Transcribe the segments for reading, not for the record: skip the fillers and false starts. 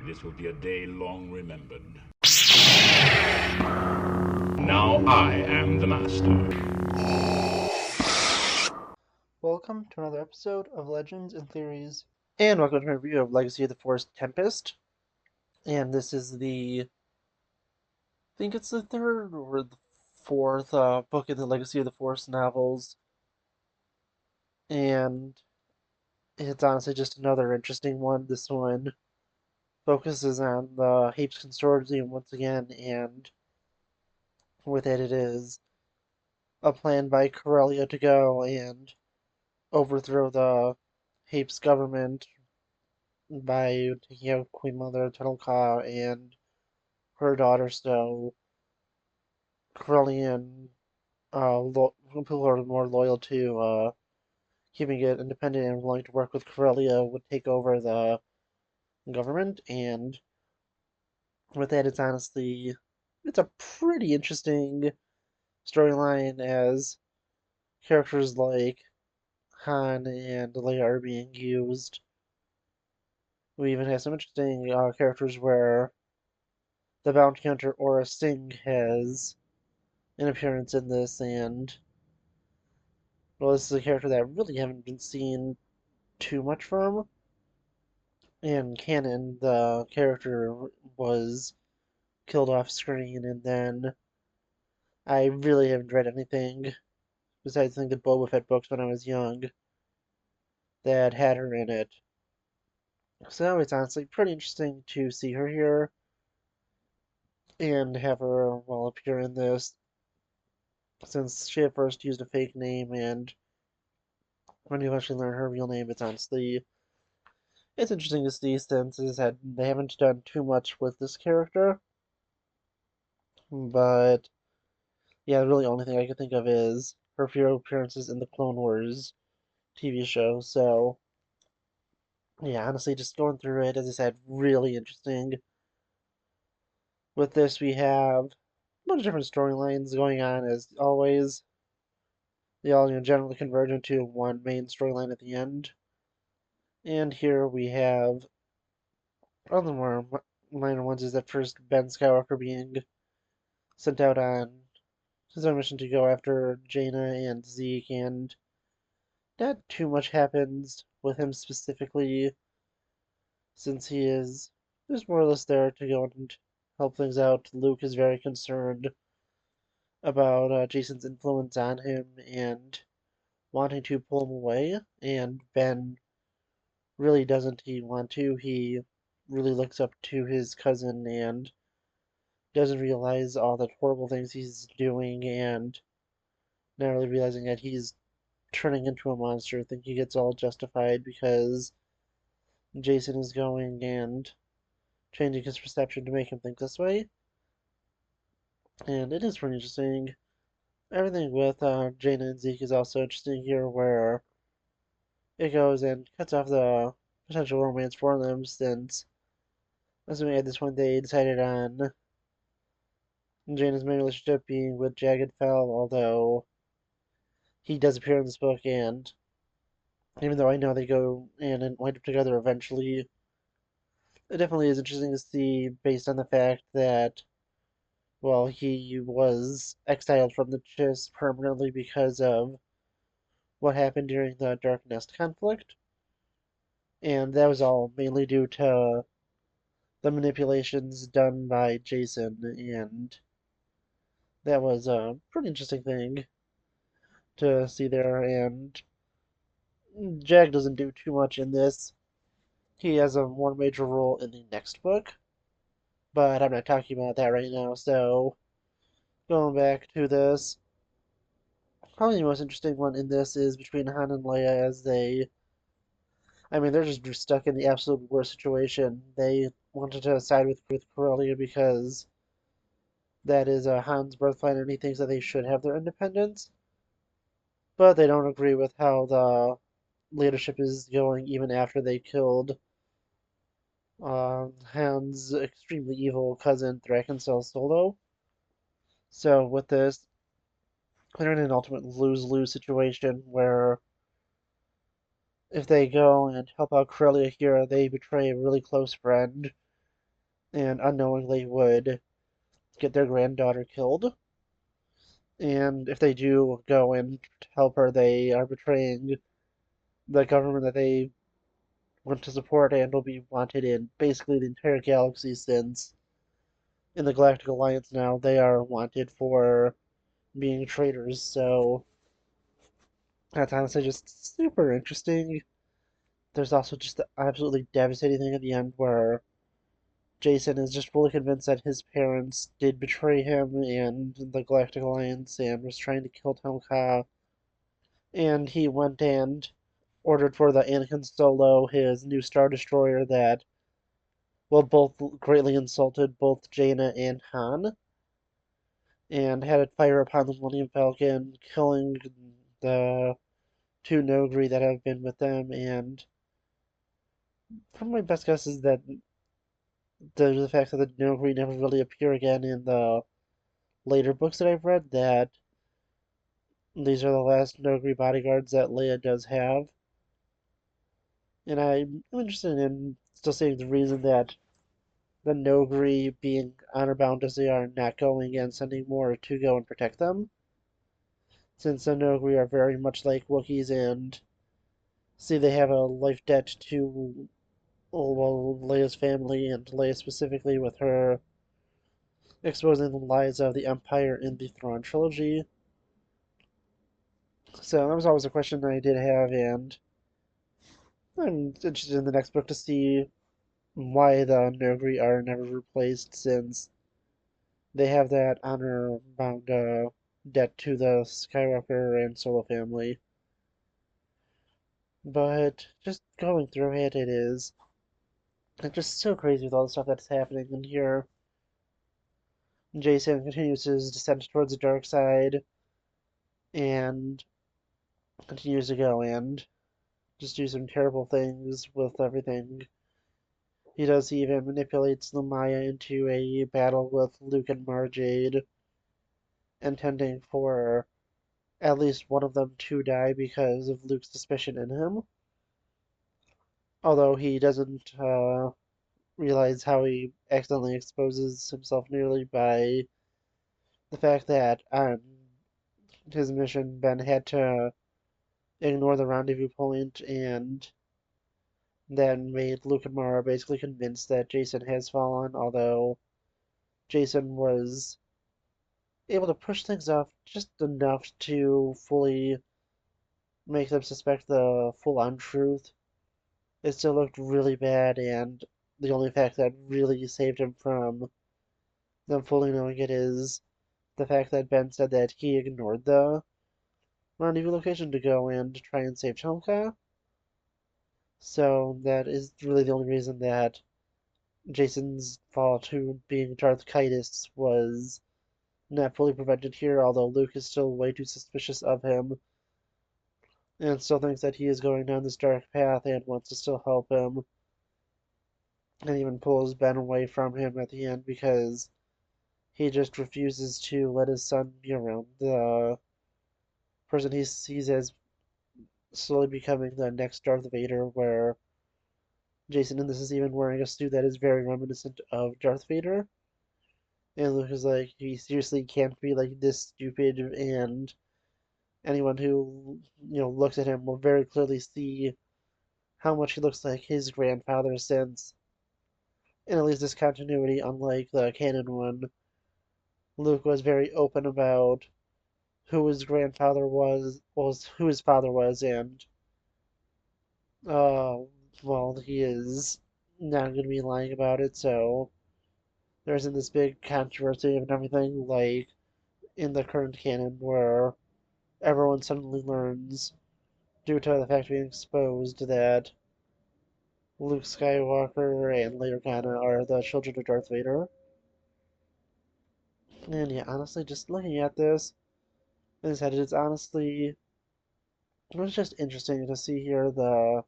This will be a day long remembered. Now I am the master. Welcome to another episode of Legends and Theories, and welcome to a review of Legacy of the Force Tempest. And this is I think it's the third or the fourth book in the Legacy of the Force novels, and it's honestly just another interesting one. This one focuses on the Hapes Consortium once again, and with it is a plan by Corellia to go and overthrow the Hapes government by taking out Queen Mother Tunnel and her daughter, so Corellian people who are more loyal to keeping it independent and willing to work with Corellia would take over the government. And with that, it's a pretty interesting storyline as characters like Han and Leia are being used. We even have some interesting characters where the bounty hunter Aura Singh has an appearance in this, and well, this is a character that I really haven't been seen too much from. In canon, the character was killed off screen, and then I really haven't read anything besides I think the Boba Fett books when I was young that had her in it. So it's honestly pretty interesting to see her here and have her well appear in this, since she at first used a fake name, and when you actually learn her real name, it's interesting to see, since they haven't done too much with this character. But yeah, really, the only thing I can think of is her few appearances in the Clone Wars TV show. So yeah, honestly, just going through it, as I said, really interesting. With this, we have a bunch of different storylines going on, as always. They all, generally converge into one main storyline at the end. And here we have other more minor ones. Is that first Ben Skywalker being sent out on his own mission to go after Jaina and Zeke, and not too much happens with him specifically, since he is just more or less there to go and help things out. Luke is very concerned about Jason's influence on him and wanting to pull him away, and Ben really doesn't he want to. He really looks up to his cousin and doesn't realize all the horrible things he's doing, and not really realizing that he's turning into a monster. I think he gets all justified because Jason is going and changing his perception to make him think this way. And it is pretty interesting. Everything with Jaina and Zeke is also interesting here, where it goes and cuts off the potential romance for them, since, assuming at this point they decided on Jaina's main relationship being with Jagged Fell, although he does appear in this book, and even though I know they go in and wind up together eventually, it definitely is interesting to see, based on the fact that, well, he was exiled from the Chiss permanently because of what happened during the Dark Nest conflict, and that was all mainly due to the manipulations done by Jason, and that was a pretty interesting thing to see there. And Jag doesn't do too much in this. He has a more major role in the next book, but I'm not talking about that right now. So, going back to this, probably the most interesting one in this is between Han and Leia, as they're just stuck in the absolute worst situation. They wanted to side with Corellia because that is Han's birthright, and he thinks that they should have their independence. But they don't agree with how the leadership is going, even after they killed Han's extremely evil cousin, Thrakencell Solo. So with this, they're in an ultimate lose-lose situation where if they go and help out Corellia here, they betray a really close friend, and unknowingly would get their granddaughter killed. And if they do go and help her, they are betraying the government that they want to support and will be wanted in basically the entire galaxy since in the Galactic Alliance now they are wanted for being traitors. So that's honestly just super interesting. There's also just the absolutely devastating thing at the end where Jason is just fully convinced that his parents did betray him and the Galactic Alliance and was trying to kill Tonka. And he went and ordered for the Anakin Solo, his new Star Destroyer that, well, both greatly insulted both Jaina and Han, and had it fire upon the Millennium Falcon, killing the two Nogri that have been with them. And from my best guess is that the fact that the Nogri never really appear again in the later books that I've read, that these are the last Nogri bodyguards that Leia does have. And I'm interested in still seeing the reason that the Nogri, being honor bound as they are, not going and sending more to go and protect them. Since the Nogri are very much like Wookiees and see they have a life debt to, well, Leia's family and Leia specifically with her exposing the lies of the Empire in the Thrawn trilogy. So that was always a question that I did have, and I'm interested in the next book to see why the Nogri are never replaced, since they have that honor-bound debt to the Skywalker and Solo family. But just going through it, it's just so crazy with all the stuff that's happening in here. Jason continues his descent towards the dark side and continues to go and just do some terrible things with everything. He even manipulates the Maya into a battle with Luke and Mara Jade, intending for at least one of them to die because of Luke's suspicion in him. Although he doesn't realize how he accidentally exposes himself nearly by the fact that on his mission, Ben had to ignore the rendezvous point and then made Luke and Mara basically convinced that Jason has fallen, although Jason was able to push things off just enough to fully make them suspect the full on truth. It still looked really bad, and the only fact that really saved him from them fully knowing it is the fact that Ben said that he ignored the rendezvous location to go and try and save Chelmka. So that is really the only reason that Jason's fall to being Darth Kitus was not fully prevented here, although Luke is still way too suspicious of him and still thinks that he is going down this dark path and wants to still help him, and even pulls Ben away from him at the end because he just refuses to let his son be around the person he sees as slowly becoming the next Darth Vader, where Jason in this is even wearing a suit that is very reminiscent of Darth Vader. And Luke is like, he seriously can't be like this stupid, and anyone who, looks at him will very clearly see how much he looks like his grandfather, since in at least this continuity, unlike the canon one, Luke was very open about who his grandfather was who his father was, and uh, well, he is not going to be lying about it. So there isn't this big controversy and everything like in the current canon where everyone suddenly learns, due to the fact being exposed, that Luke Skywalker and later Kana are the children of Darth Vader. And yeah, honestly, just looking at this, as I said, it was just interesting to see here. The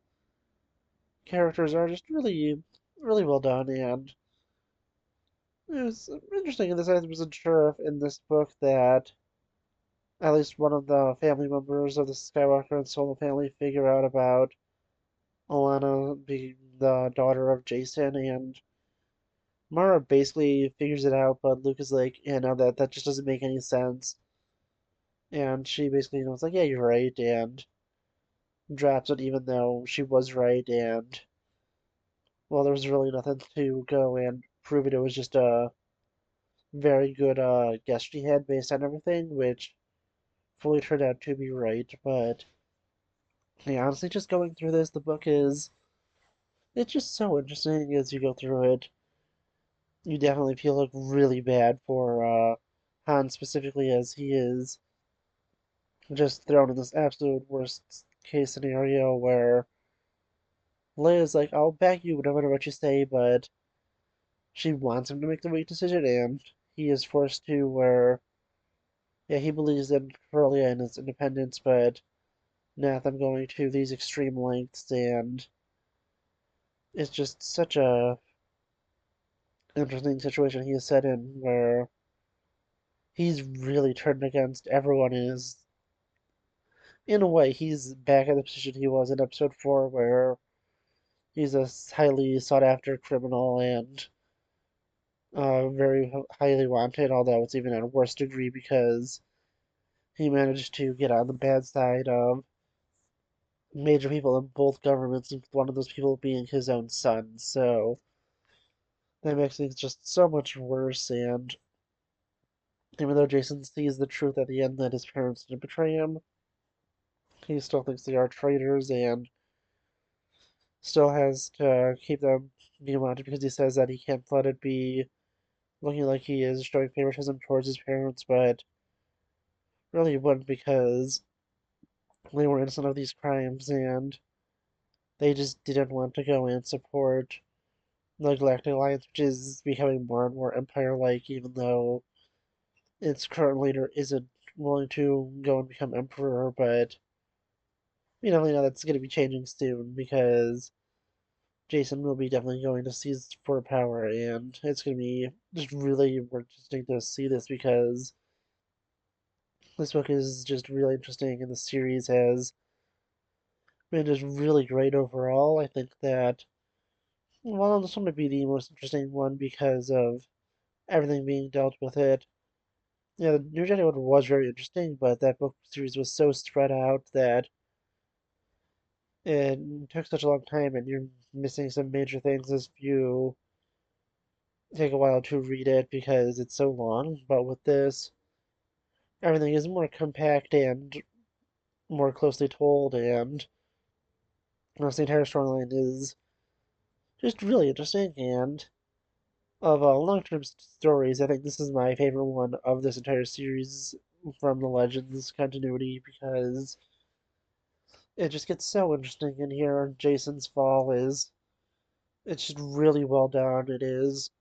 characters are just really, really well done, and it was interesting in the sense I wasn't sure if in this book that at least one of the family members of the Skywalker and Solo family figure out about Alana being the daughter of Jason and Mara basically figures it out, but Luke is like, yeah, no, that just doesn't make any sense. And she basically, is like, yeah, you're right, and drops it even though she was right, and well, there was really nothing to go and prove it. It was just a very good guess she had based on everything, which fully turned out to be right. But yeah, honestly, just going through this, the book is it's just so interesting as you go through it. You definitely feel like really bad for Han specifically as he is just thrown in this absolute worst case scenario where Leia's like, I'll back you no matter what you say, but she wants him to make the right decision, and he is forced to where, yeah, he believes in Corellia and his independence, but now I'm going to these extreme lengths, and it's just such a interesting situation he is set in where he's really turned against everyone and is, in a way, he's back in the position he was in episode 4, where he's a highly sought after criminal and very highly wanted, although it's even at a worse degree because he managed to get on the bad side of major people in both governments, and one of those people being his own son. So that makes things just so much worse. And even though Jason sees the truth at the end that his parents did betray him, he still thinks they are traitors and still has to keep them being wanted because he says that he can't let it be looking like he is showing favoritism towards his parents, but really he wouldn't because they were innocent of these crimes and they just didn't want to go and support the Galactic Alliance, which is becoming more and more Empire-like, even though its current leader isn't willing to go and become Emperor, but we definitely know that's going to be changing soon because Jason will be definitely going to seize for power, and it's going to be just really interesting to see this because this book is just really interesting, and the series has been just really great overall. I think that, well, this one might be the most interesting one because of everything being dealt with it. Yeah, the New Jedi one was very interesting, but that book series was so spread out that it took such a long time, and you're missing some major things as you take a while to read it because it's so long. But with this, everything is more compact and more closely told, and the entire storyline is just really interesting. And of long-term stories, I think this is my favorite one of this entire series from the Legends continuity because it just gets so interesting in here. Jason's fall is it's just really well done. It is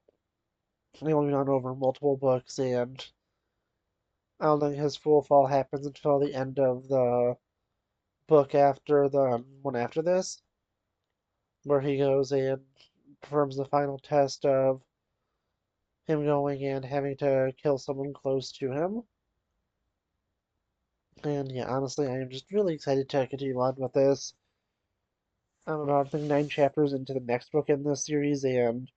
only gone over multiple books, and I don't think his full fall happens until the end of the book after the one after this, where he goes and performs the final test of him going and having to kill someone close to him. And yeah, honestly, I am just really excited to continue on with this. I'm about, I think, 9 chapters into the next book in this series, and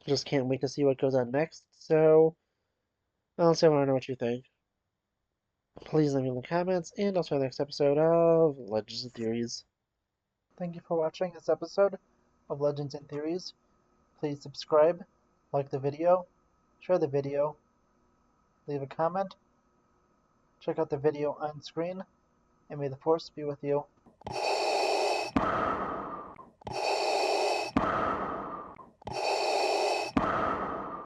just can't wait to see what goes on next. So, honestly, I want to know what you think. Please let me know in the comments, and I'll see you in the next episode of Legends and Theories. Thank you for watching this episode of Legends and Theories. Please subscribe, like the video, share the video, leave a comment, check out the video on screen, and may the Force be with you.